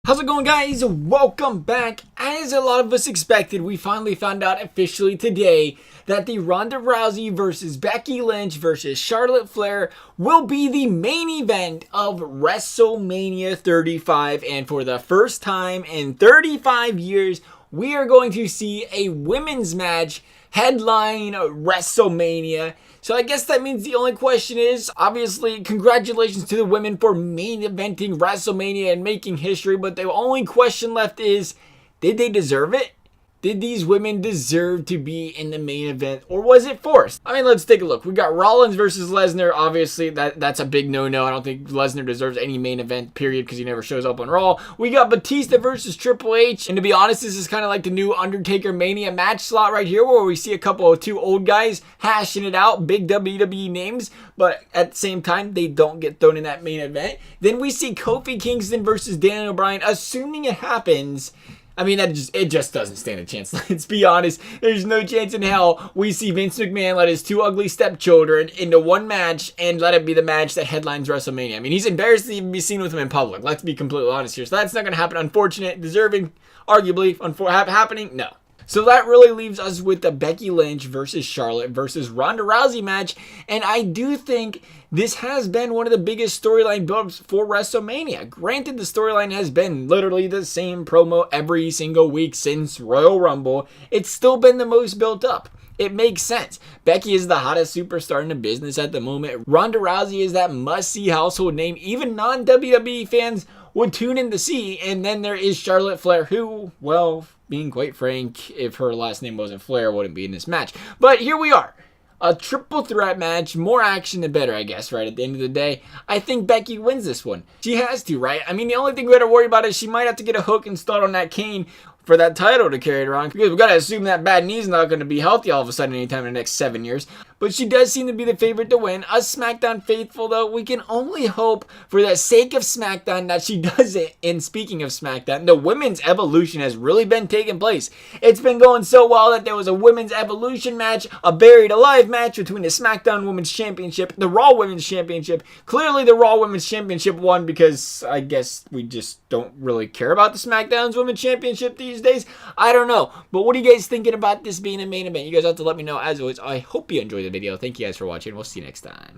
How's it going, guys? Welcome back. As a lot of us expected, we finally found out officially today that the Rhonda Rousey versus Becky Lynch versus Charlotte Flair will be the main event of Wrestlemania 35. And for the first time in 35 years, we are going to see a women's match headline Wrestlemania. So I guess that means the only question is, obviously, congratulations to the women for main eventing WrestleMania and making history, but the only question left is, did they deserve it? Did these women deserve to be in the main event, or was it forced? I mean, let's take a look. We got Rollins versus Lesnar. Obviously, that's a big no-no. I don't think Lesnar deserves any main event, period, because he never shows up on Raw. We got Batista versus Triple H. And to be honest, this is kind of like the new Undertaker Mania match slot right here, where we see a couple of two old guys hashing it out, big WWE names, but at the same time, they don't get thrown in that main event. Then we see Kofi Kingston versus Daniel Bryan, assuming it happens. I mean, it just doesn't stand a chance. Let's be honest. There's no chance in hell we see Vince McMahon let his two ugly stepchildren into one match and let it be the match that headlines WrestleMania. I mean, he's embarrassed to even be seen with him in public. Let's be completely honest here. So that's not going to happen. Unfortunate, deserving, arguably, happening? No. So that really leaves us with the Becky Lynch versus Charlotte versus Rhonda Rousey match. And I do think this has been one of the biggest storyline builds for WrestleMania. Granted, the storyline has been literally the same promo every single week since Royal Rumble. It's still been the most built up. It makes sense. Becky is the hottest superstar in the business at the moment. Rhonda Rousey is that must-see household name even non-WWE fans would tune in to see. And then there is Charlotte Flair, who, well, being quite frank, if her last name wasn't Flair, wouldn't be in this match. But here we are. A triple threat match. More action the better, I guess, right? At the end of the day, I think Becky wins this one. She has to, right? I mean, the only thing we got to worry about is she might have to get a hook installed on that cane for that title to carry it around, because we got to assume that bad knee's not going to be healthy all of a sudden anytime in the next 7 years. But she does seem to be the favorite to win. Us SmackDown faithful, though, we can only hope for the sake of SmackDown that she does it. And speaking of SmackDown, the women's evolution has really been taking place. It's been going so well that there was a women's evolution match, a buried alive match between the SmackDown Women's Championship, the Raw Women's Championship. Clearly the Raw Women's Championship won because I guess we just don't really care about the SmackDown's Women's Championship these days. I don't know. But what are you guys thinking about this being a main event? You guys have to let me know. As always, I hope you enjoyed the video. Thank you guys for watching. We'll see you next time.